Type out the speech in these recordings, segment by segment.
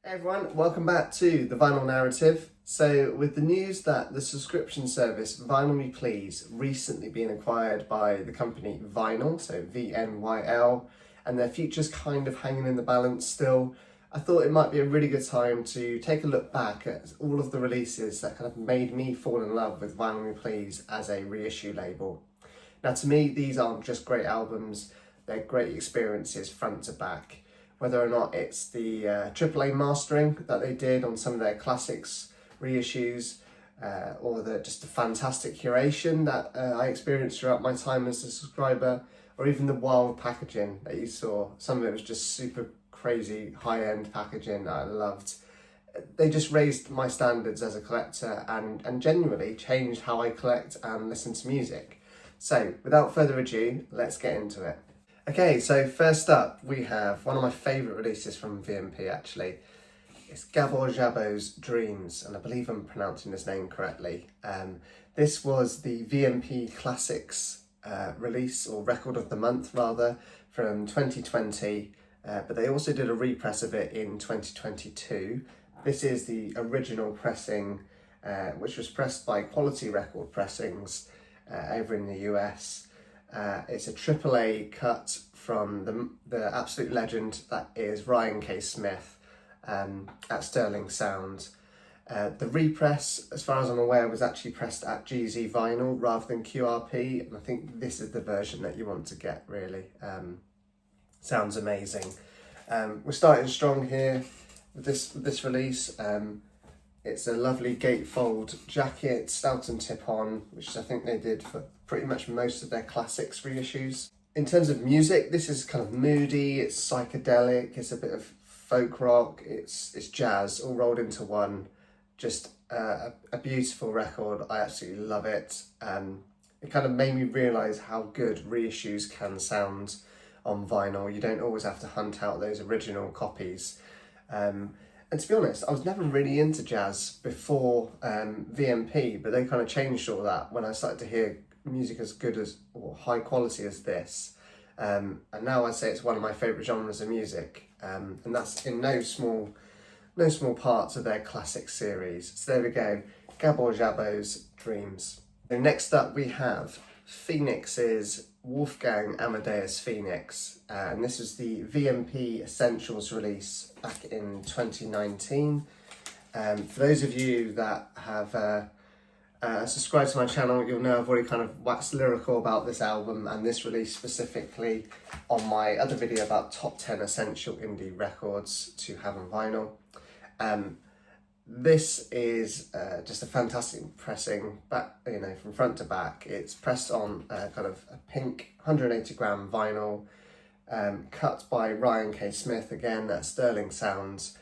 Hey everyone, welcome back to the Vinyl Narrative. So with the news that the subscription service VNYL Please recently been acquired by the company VNYL, so VNYL, and their future's kind of hanging in the balance still, I thought it might be a really good time to take a look back at all of the releases that kind of made me fall in love with VNYL Please as a reissue label. Now to me, these aren't just great albums, they're great experiences front to back. Whether or not it's the AAA mastering that they did on some of their classics reissues, or just the fantastic curation that I experienced throughout my time as a subscriber, or even the wild packaging that you saw. Some of it was just super crazy high-end packaging that I loved. They just raised my standards as a collector and genuinely changed how I collect and listen to music. So without further ado, let's get into it. Okay, so first up we have one of my favourite releases from VMP actually. It's Gábor's Dreams, and I believe I'm pronouncing his name correctly. This was the VMP Classics release, or Record of the Month rather, from 2020, but they also did a repress of it in 2022. This is the original pressing, which was pressed by Quality Record Pressings over in the US. It's a AAA cut from the absolute legend that is Ryan K. Smith at Sterling Sound. The repress, as far as I'm aware, was actually pressed at GZ vinyl rather than QRP, and I think this is the version that you want to get, really. Sounds amazing. We're starting strong here with this release. It's a lovely gatefold jacket, stout and tip-on, which I think they did for pretty much most of their classics reissues. In terms of music, this is kind of moody, it's psychedelic, it's a bit of folk rock, it's jazz, all rolled into one. Just a beautiful record. I absolutely love it. It kind of made me realise how good reissues can sound on vinyl. You don't always have to hunt out those original copies. And to be honest, I was never really into jazz before VMP, but they kind of changed all that when I started to hear music as good as, or high quality as this. And now I'd say it's one of my favourite genres of music. And that's in no small part of their classic series. So there we go, Gábor's Dreams. So next up we have Phoenix's Wolfgang Amadeus Phoenix, and this was the VMP Essentials release back in 2019. For those of you that have subscribed to my channel, you'll know I've already kind of waxed lyrical about this album and this release specifically on my other video about top 10 essential indie records to have on vinyl. This is just a fantastic pressing, back, from front to back. It's pressed on kind of a pink 180 gram vinyl, cut by Ryan K. Smith, again at Sterling Sounds.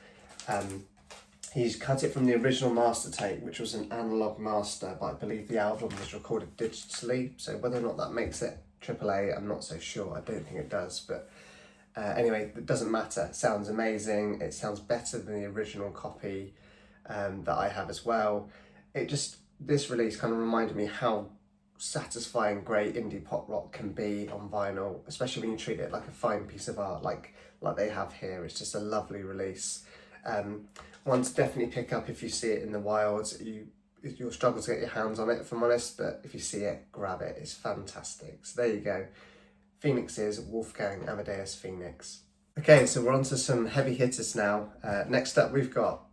He's cut it from the original master tape, which was an analog master, but I believe the album was recorded digitally, so whether or not that makes it AAA, I'm not so sure. I don't think it does, but anyway, it doesn't matter. It sounds amazing. It sounds better than the original copy that I have as well. This release kind of reminded me how satisfying great indie pop rock can be on vinyl, especially when you treat it like a fine piece of art like they have here. It's just a lovely release. One to definitely pick up if you see it in the wild. You'll struggle to get your hands on it, if I'm honest, but if you see it, grab it. It's fantastic. So there you go. Phoenix's Wolfgang Amadeus Phoenix. Okay, so we're on to some heavy hitters now. Next up we've got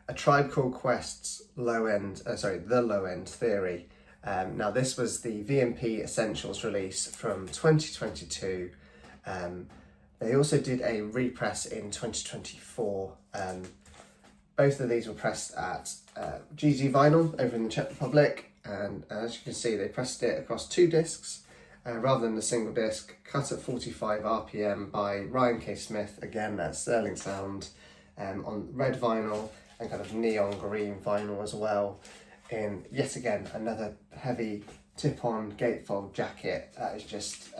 A Tribe Called Quest's The Low End Theory. Now this was the VMP Essentials release from 2022. They also did a repress in 2024. Both of these were pressed at GZ Vinyl over in the Czech Republic, and as you can see, they pressed it across 2 discs rather than a single disc, cut at 45 RPM by Ryan K. Smith, again at Sterling Sound, on red vinyl and kind of neon green vinyl as well. In yet again another heavy tip-on gatefold jacket that is just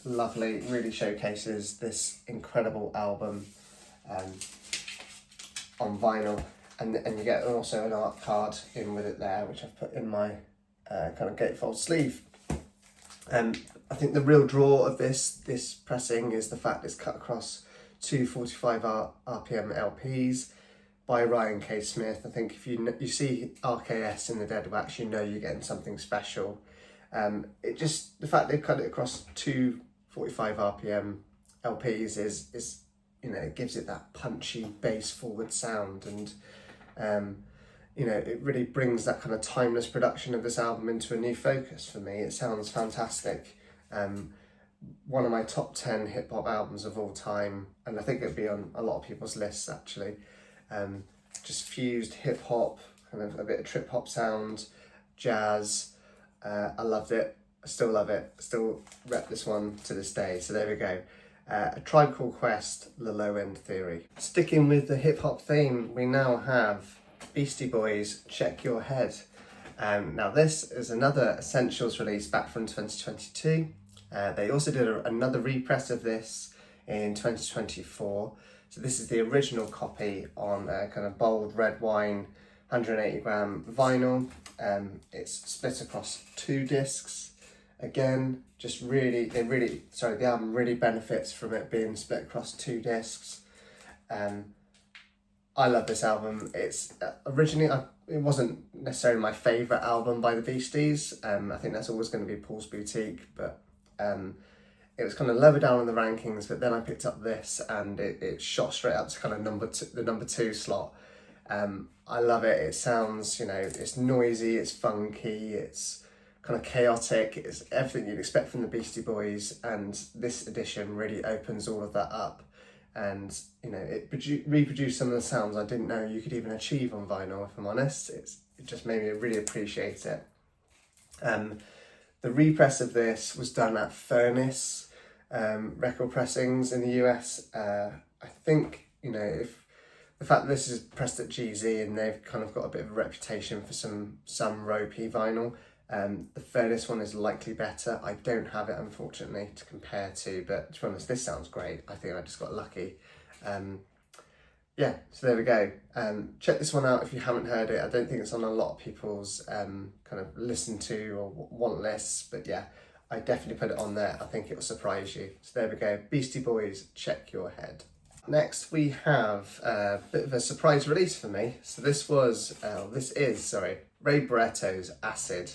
lovely. Really showcases this incredible album on vinyl, and you get also an art card in with it there, which I've put in my kind of gatefold sleeve. I think the real draw of this pressing is the fact it's cut across 2 45 RPM LPs. by Ryan K. Smith. I think if you see RKS in the Dead Wax, you know you're getting something special. The fact they've cut it across two 45 RPM LPs is it gives it that punchy bass forward sound, and it really brings that kind of timeless production of this album into a new focus for me. It sounds fantastic. One of my top 10 hip hop albums of all time, and I think it'd be on a lot of people's lists actually. Just fused hip hop, kind of a bit of trip hop sound, jazz. I loved it. I still love it. I still rep this one to this day. So there we go. A Tribe Called Quest, The Low End Theory. Sticking with the hip hop theme, we now have Beastie Boys, Check Your Head. Now this is another Essentials release back from 2022. They also did another repress of this in 2024. So this is the original copy on kind of bold red wine, 180 gram vinyl. It's split across 2 discs. Again, the album really benefits from it being split across 2 discs. I love this album. It's originally, it wasn't necessarily my favourite album by the Beasties. I think that's always going to be Paul's Boutique, but it was kind of lower down on the rankings, but then I picked up this and it shot straight up to kind of the number 2 slot. I love it. It sounds, it's noisy, it's funky, it's kind of chaotic, it's everything you'd expect from the Beastie Boys, and this edition really opens all of that up, and it reproduced some of the sounds I didn't know you could even achieve on vinyl, if I'm honest. It just made me really appreciate it. The repress of this was done at Furnace record pressings in the US. I think, if the fact that this is pressed at GZ and they've kind of got a bit of a reputation for some ropey vinyl, the Furnace one is likely better. I don't have it, unfortunately, to compare to, but to be honest, this sounds great. I think I just got lucky. So there we go. Check this one out if you haven't heard it. I don't think it's on a lot of people's kind of listen to or want lists, but yeah, I definitely put it on there. I think it will surprise you. So there we go. Beastie Boys, Check Your Head. Next we have a bit of a surprise release for me. So this is Ray Barretto's Acid.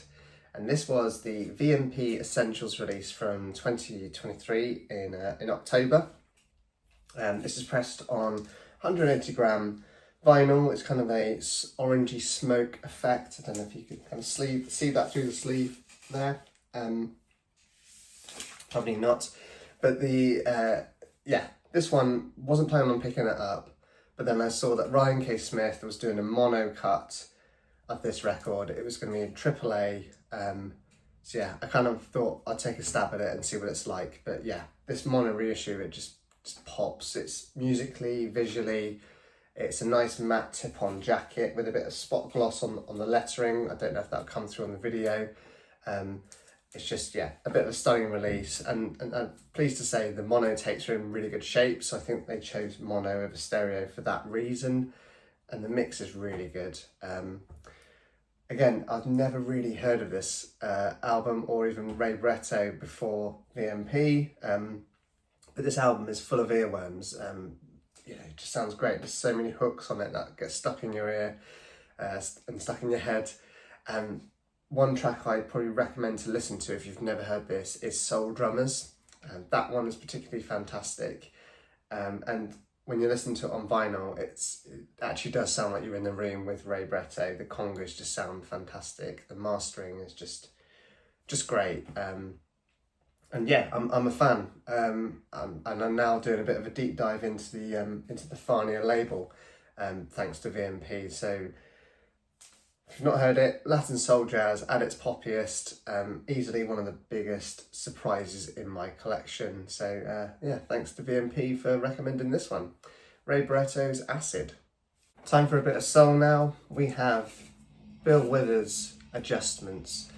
And this was the VMP Essentials release from 2023 in October. This is pressed on 180 gram vinyl. It's kind of a orangey smoke effect. I don't know if you can kind of see that through the sleeve there. Probably not. But this one wasn't planning on picking it up, but then I saw that Ryan K. Smith was doing a mono cut of this record. It was going to be in AAA. I kind of thought I'd take a stab at it and see what it's like. But yeah, this mono reissue, it just pops. It's musically, visually, it's a nice matte tip-on jacket with a bit of spot gloss on the lettering. I don't know if that'll come through on the video. It's just, a bit of a stunning release, and I'm pleased to say the mono tapes are in really good shape, so I think they chose mono over stereo for that reason, and the mix is really good. Again, I've never really heard of this album or even Ray Barretto before VMP, but this album is full of earworms. It just sounds great. There's so many hooks on it that get stuck in your ear and stuck in your head. One track I'd probably recommend to listen to if you've never heard this is Soul Drummers. That one is particularly fantastic. And when you listen to it on vinyl, it actually does sound like you're in the room with Ray Barretto. The congas just sound fantastic. The mastering is just great. I'm a fan. And I'm now doing a bit of a deep dive into the Farnia label, thanks to VMP. So if you've not heard it, Latin soul jazz at its poppiest, easily one of the biggest surprises in my collection. So thanks to VMP for recommending this one. Ray Barretto's Acid. Time for a bit of soul now. We have Bill Withers' Justments.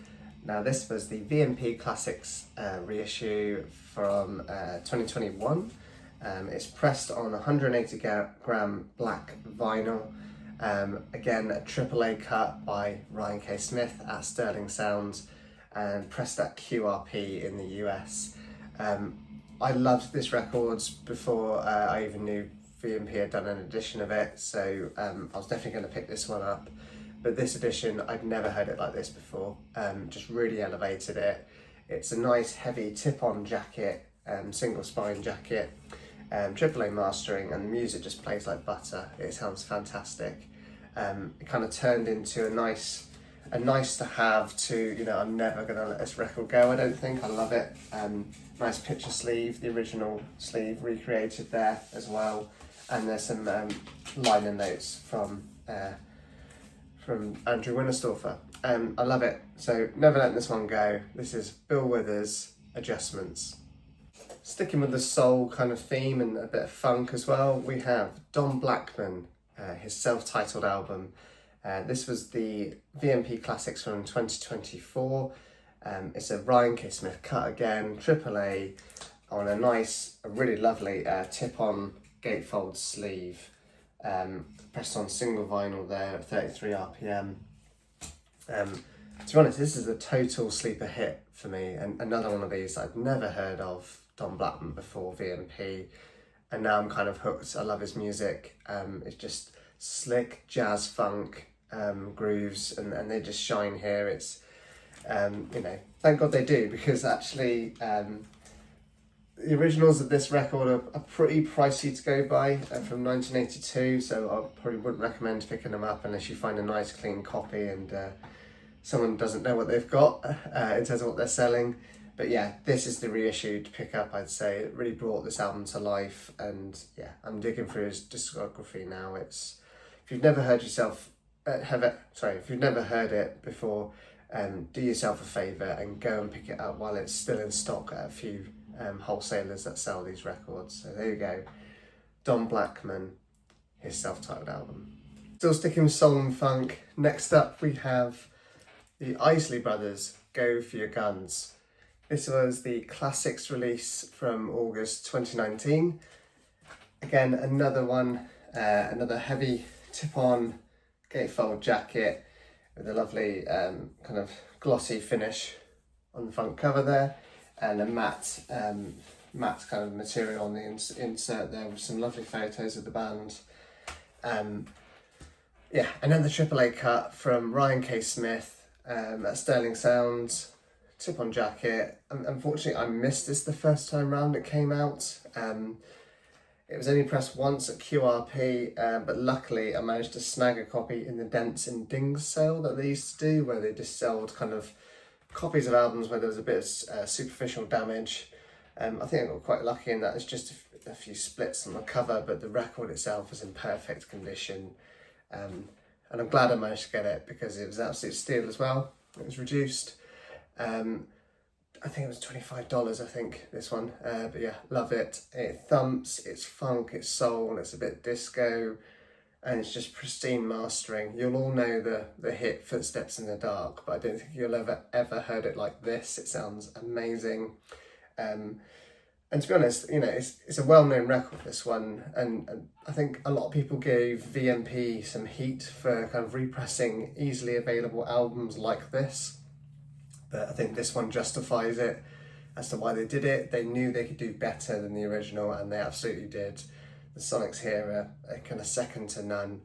Now this was the VMP Classics reissue from 2021. It's pressed on 180 gram black vinyl. Again, a AAA cut by Ryan K. Smith at Sterling Sounds and pressed at QRP in the US. I loved this record before I even knew VMP had done an edition of it, so I was definitely going to pick this one up. But this edition, I'd never heard it like this before. Just really elevated it. It's a nice heavy tip-on jacket, single spine jacket, AAA mastering, and the music just plays like butter. It sounds fantastic. It kind of turned into a nice to have to, you know, I'm never going to let this record go, I don't think. I love it. Nice picture sleeve, the original sleeve recreated there as well. And there's some liner notes from Andrew Winterstoffer. I love it. So never letting this one go. This is Bill Withers' Justments. Sticking with the soul kind of theme and a bit of funk as well, we have Don Blackman, his self-titled album. This was the VMP Classics from 2024. It's a Ryan K. Smith cut again, AAA, on a really lovely tip-on gatefold sleeve. Pressed on single vinyl there at 33 RPM. To be honest, this is a total sleeper hit for me, and another one of these I'd never heard of Don Blackman before VMP, and now I'm kind of hooked. I love his music. It's just slick jazz funk grooves, and they just shine here. It's you know, thank God they do, because actually the originals of this record are pretty pricey to go by, from 1982, so I probably wouldn't recommend picking them up unless you find a nice clean copy and someone doesn't know what they've got in terms of what they're selling. But yeah, this is the reissued pickup, I'd say. It really brought this album to life, and yeah, I'm digging through his discography now. It's, if you've never heard if you've never heard it before, do yourself a favour and go and pick it up while it's still in stock at a few wholesalers that sell these records. So there you go, Don Blackman, his self-titled album. Still sticking with soul and funk, next up we have the Isley Brothers, Go For Your Guns. This was the Classics release from August 2019. Again, another one, another heavy tip-on gatefold jacket with a lovely kind of glossy finish on the front cover there, and a matte kind of material on the insert there with some lovely photos of the band. Yeah, another AAA cut from Ryan K. Smith at Sterling Sounds, tip-on jacket. Unfortunately, I missed this the first time round it came out. It was only pressed once at QRP, but luckily I managed to snag a copy in the Dents and Dings sale that they used to do, where they just sold kind of copies of albums where there was a bit of superficial damage. I think I got quite lucky in that it's just a few splits on the cover, but the record itself was in perfect condition. And I'm glad I managed to get it, because it was an absolute steal as well. It was reduced. I think it was $25, I think, this one. But yeah, love it. It thumps, it's funk, it's soul, it's a bit disco, and it's just pristine mastering. You'll all know the hit Footsteps in the Dark, but I don't think you'll ever heard it like this. It sounds amazing. And to be honest, you know, it's a well-known record, this one, and I think a lot of people gave VMP some heat for kind of repressing easily available albums like this. But I think this one justifies it as to why they did it. They knew they could do better than the original, and they absolutely did. The sonics here are kind of second to none.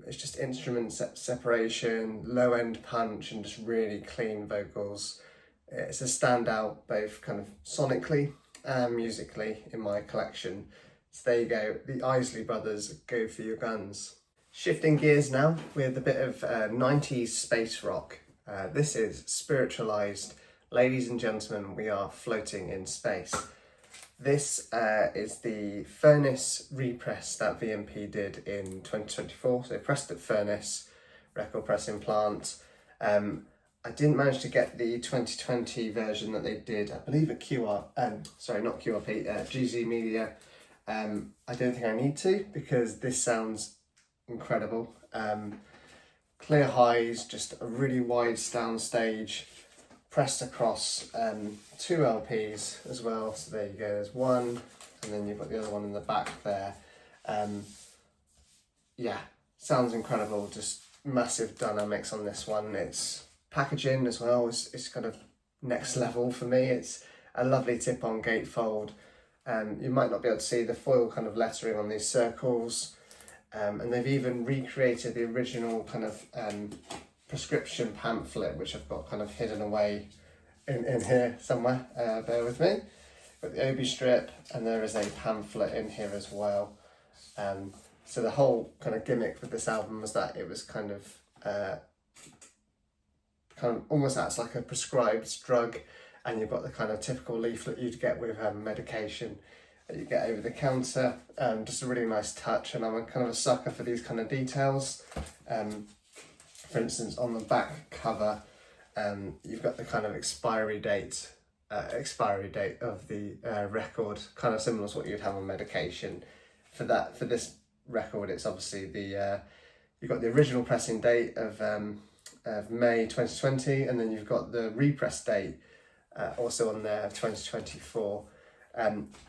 It's just instrument separation, low-end punch, and just really clean vocals. It's a standout both kind of sonically and musically in my collection. So there you go, the Isley Brothers, Go For Your Guns. Shifting gears now with a bit of 90s space rock. This is Spiritualized. Ladies and gentlemen, we are floating in space. This is the Furnace repress that VMP did in 2024. So they pressed at Furnace record pressing plant. I didn't manage to get the 2020 version that they did, I believe at GZ Media. I don't think I need to, because this sounds incredible. Clear highs, just a really wide sound stage, pressed across 2 LPs as well. So there you go, there's one, and then you've got the other one in the back there. Yeah, sounds incredible, just massive dynamics on this one. It's packaging as well, it's kind of next level for me. It's a lovely tip-on gatefold, You might not be able to see the foil kind of lettering on these circles, and they've even recreated the original kind of prescription pamphlet, which I've got kind of hidden away in here somewhere, bear with me. Got the obi strip, and there is a pamphlet in here as well. So the whole kind of gimmick with this album was that it was kind of almost acts like a prescribed drug, and you've got the kind of typical leaflet you'd get with medication that you get over the counter. Just a really nice touch, and I'm a kind of a sucker for these kind of details. For instance, on the back cover, you've got the kind of expiry date of the record, kind of similar to what you'd have on medication. For this record, it's obviously you've got the original pressing date of May 2020, and then you've got the repress date also on there, 2024.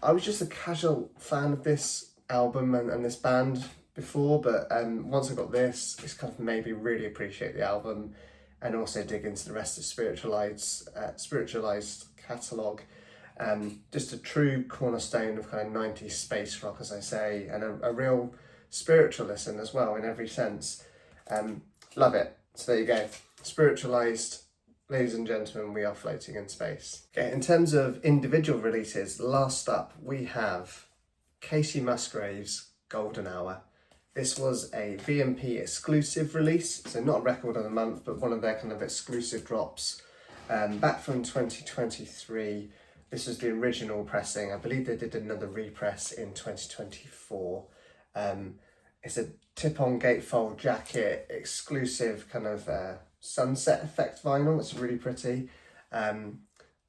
I was just a casual fan of this album and this band before, but once I got this, it's kind of made me really appreciate the album, and also dig into the rest of Spiritualized catalogue. Just a true cornerstone of kind of 90s space rock, as I say, and a real spiritual listen as well in every sense. Love it. So there you go. Spiritualized, ladies and gentlemen, we are floating in space. Okay, in terms of individual releases, last up we have Kacey Musgraves' Golden Hour. This was a VMP exclusive release, so not a record of the month, but one of their kind of exclusive drops. Back from 2023, this was the original pressing. I believe they did another repress in 2024. It's a tip-on gatefold jacket, exclusive kind of sunset effect vinyl. It's really pretty.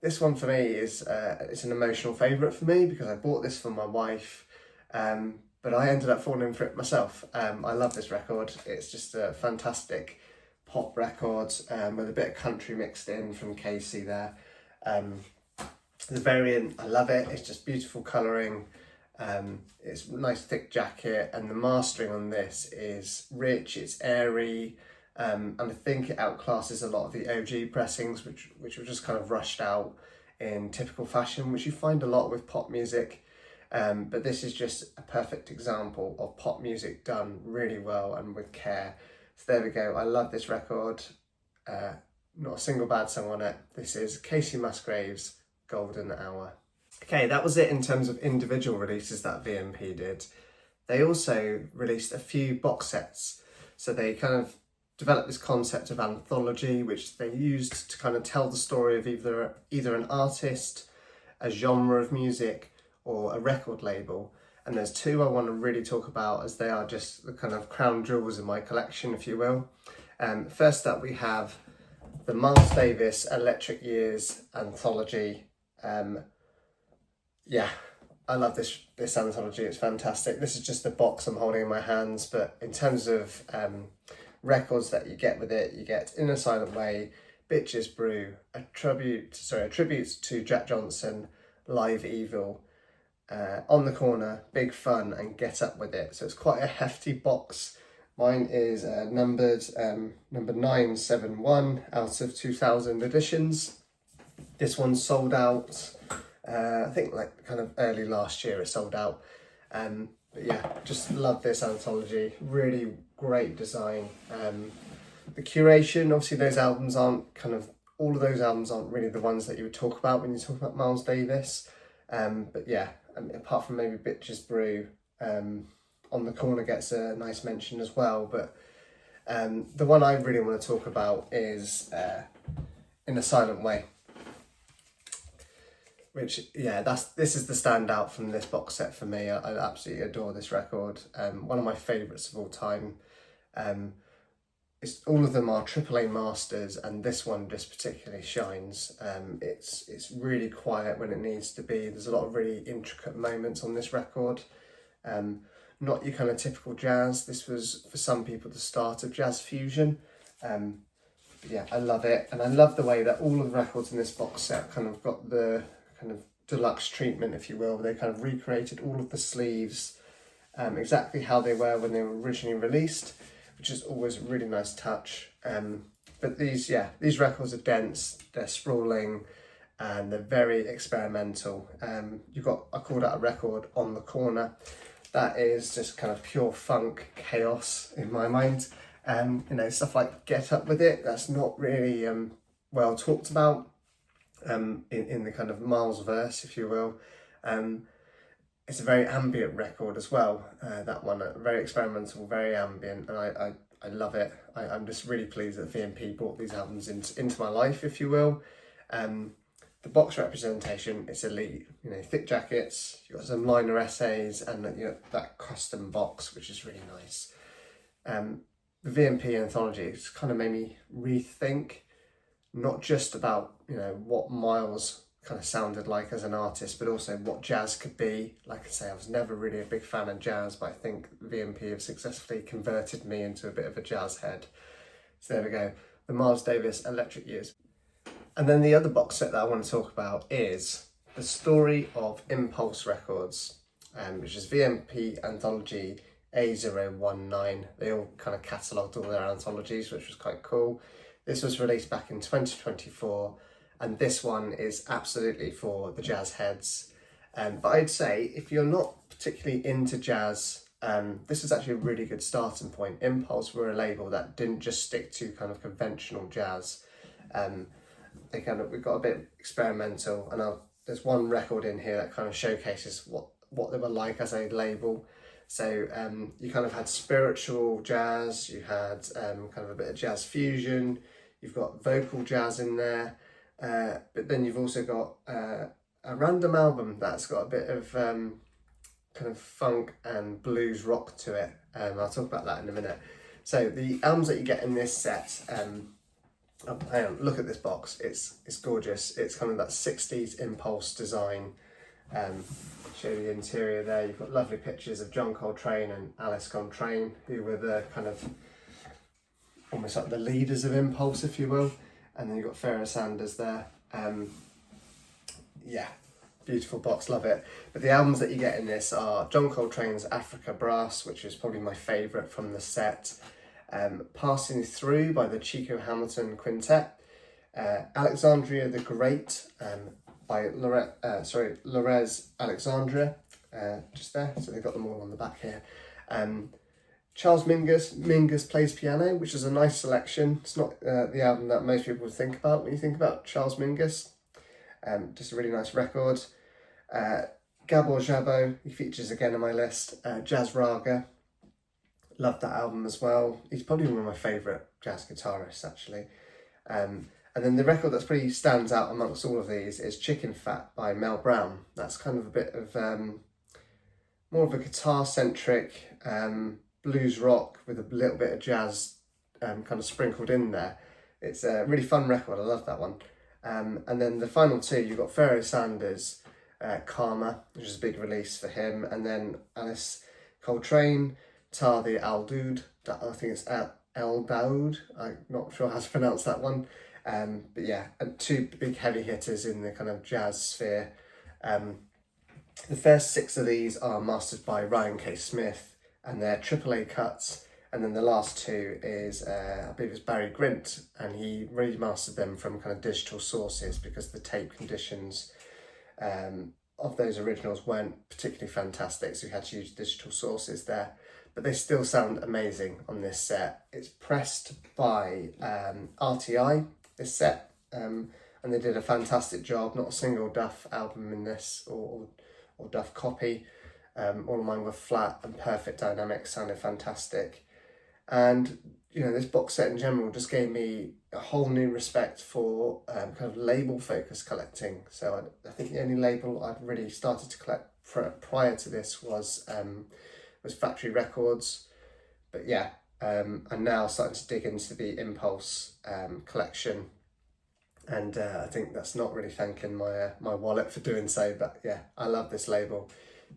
This one for me is it's an emotional favourite for me because I bought this for my wife, but I ended up falling for it myself. I love this record. It's just a fantastic pop record with a bit of country mixed in from Kacey there. The variant, I love it. It's just beautiful colouring. It's a nice thick jacket, and the mastering on this is rich, it's airy, and I think it outclasses a lot of the OG pressings, which were just kind of rushed out in typical fashion, which you find a lot with pop music. But this is just a perfect example of pop music done really well and with care. So there we go. I love this record. Not a single bad song on it. This is Kacey Musgraves' Golden Hour. Okay, that was it in terms of individual releases that VMP did. They also released a few box sets. So they kind of developed this concept of anthology, which they used to kind of tell the story of either an artist, a genre of music, or a record label. And there's two I want to really talk about, as they are just the kind of crown jewels in my collection, if you will. First up, we have the Miles Davis Electric Years Anthology. Yeah, I love this anthology. It's fantastic. This is just the box I'm holding in my hands, but in terms of records that you get with it, you get In a Silent Way, Bitches Brew, a tribute to Jack Johnson, Live Evil, On the Corner, Big Fun, and Get Up With It. So it's quite a hefty box. Mine is numbered number 971 out of 2000 editions. This one sold out, I think like kind of early last year it sold out. But yeah, just love this anthology. Really great design. The curation, obviously all of those albums aren't really the ones that you would talk about when you talk about Miles Davis. But yeah, apart from maybe Bitches Brew, On the Corner gets a nice mention as well. But the one I really want to talk about is In a Silent Way. Which, yeah, this is the standout from this box set for me. I absolutely adore this record. One of my favourites of all time. All of them are AAA masters, and this one just particularly shines. It's really quiet when it needs to be. There's a lot of really intricate moments on this record. Not your kind of typical jazz. This was, for some people, the start of jazz fusion. But yeah, I love it. And I love the way that all of the records in this box set kind of got the kind of deluxe treatment, if you will. They kind of recreated all of the sleeves exactly how they were when they were originally released, which is always a really nice touch. But these records are dense, they're sprawling, and they're very experimental. I called out a record On the Corner. That is just kind of pure funk chaos in my mind. Stuff like Get Up With It, that's not really well talked about in the kind of Miles verse, if you will. It's a very ambient record as well, that one, very experimental, very ambient, and I love it. I'm just really pleased that VMP brought these albums into my life, if you will. The box representation is elite, thick jackets, you've got some liner essays, and that custom box, which is really nice. The VMP Anthology, it's kind of made me rethink, not just about, what Miles kind of sounded like as an artist, but also what jazz could be. Like I say, I was never really a big fan of jazz, but I think VMP have successfully converted me into a bit of a jazz head. So there we go, the Miles Davis Electric Years. And then the other box set that I want to talk about is The Story of Impulse Records, which is VMP Anthology A019. They all kind of catalogued all their anthologies, which was quite cool. This was released back in 2024, and this one is absolutely for the jazz heads. But I'd say if you're not particularly into jazz, this is actually a really good starting point. Impulse were a label that didn't just stick to kind of conventional jazz. We got a bit experimental, and there's one record in here that kind of showcases what they were like as a label. So you kind of had spiritual jazz, you had kind of a bit of jazz fusion, you've got vocal jazz in there, but then you've also got a random album that's got a bit of kind of funk and blues rock to it. I'll talk about that in a minute. So the albums that you get in this set, oh, hang on, look at this box, it's gorgeous. It's kind of that 60s Impulse design. Show you the interior there. You've got lovely pictures of John Coltrane and Alice Coltrane, who were the kind of almost like the leaders of Impulse, if you will. And then you've got Pharoah Sanders there. Yeah, beautiful box, love it. But the albums that you get in this are John Coltrane's Africa Brass, which is probably my favourite from the set. Passing Through by the Chico Hamilton Quintet. Alexandria the Great by Lorez Alexandria, just there, so they've got them all on the back here. Charles Mingus Plays Piano, which is a nice selection. It's not the album that most people would think about when you think about Charles Mingus. Just a really nice record. Gábor Szabó, he features again on my list. Jazz Raga, love that album as well. He's probably one of my favourite jazz guitarists, actually. And then the record that's pretty stands out amongst all of these is Chicken Fat by Mel Brown. That's kind of a bit of more of a guitar-centric blues rock with a little bit of jazz kind of sprinkled in there. It's a really fun record, I love that one. And then the final two, you've got Pharoah Sanders, Karma, which is a big release for him, and then Alice Coltrane, Tadi Al Doud, I think it's El Daoud, I'm not sure how to pronounce that one. But yeah, and two big heavy hitters in the kind of jazz sphere. The first 6 of these are mastered by Ryan K. Smith, and they're AAA cuts. And then the last 2 is, I believe it's Barry Grint, and he remastered them from kind of digital sources because the tape conditions of those originals weren't particularly fantastic, so we had to use digital sources there. But they still sound amazing on this set. It's pressed by RTI, this set, and they did a fantastic job. Not a single Duff album in this, or Duff copy. All of mine were flat and perfect dynamics, sounded fantastic. And this box set in general just gave me a whole new respect for kind of label focused collecting. So I think the only label I'd really started to collect prior to this was Factory Records. But yeah, I'm now starting to dig into the Impulse collection, and I think that's not really thanking my wallet for doing so, but yeah, I love this label.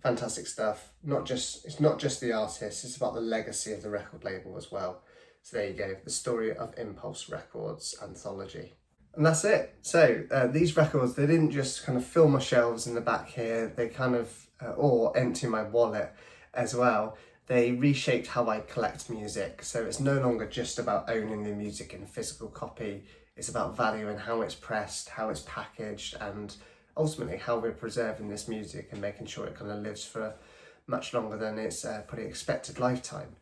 Fantastic stuff. It's not just the artist, it's about the legacy of the record label as well. So there you go, The Story of Impulse Records Anthology. And that's it. So these records, they didn't just kind of fill my shelves in the back here, they kind of, or empty my wallet as well. They reshaped how I collect music, so it's no longer just about owning the music in physical copy. It's about value and how it's pressed, how it's packaged, and ultimately how we're preserving this music and making sure it kind of lives for much longer than its pretty expected lifetime.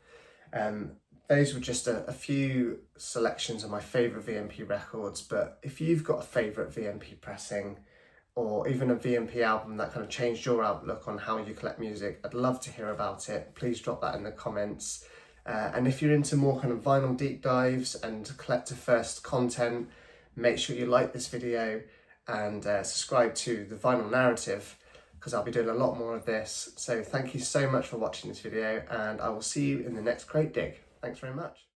Those were just a few selections of my favourite VMP records, but if you've got a favourite VMP pressing or even a VMP album that kind of changed your outlook on how you collect music, I'd love to hear about it. Please drop that in the comments. And if you're into more kind of vinyl deep dives and collector first content, make sure you like this video and subscribe to The Vinyl Narrative, because I'll be doing a lot more of this. So thank you so much for watching this video, and I will see you in the next crate dig. Thanks very much.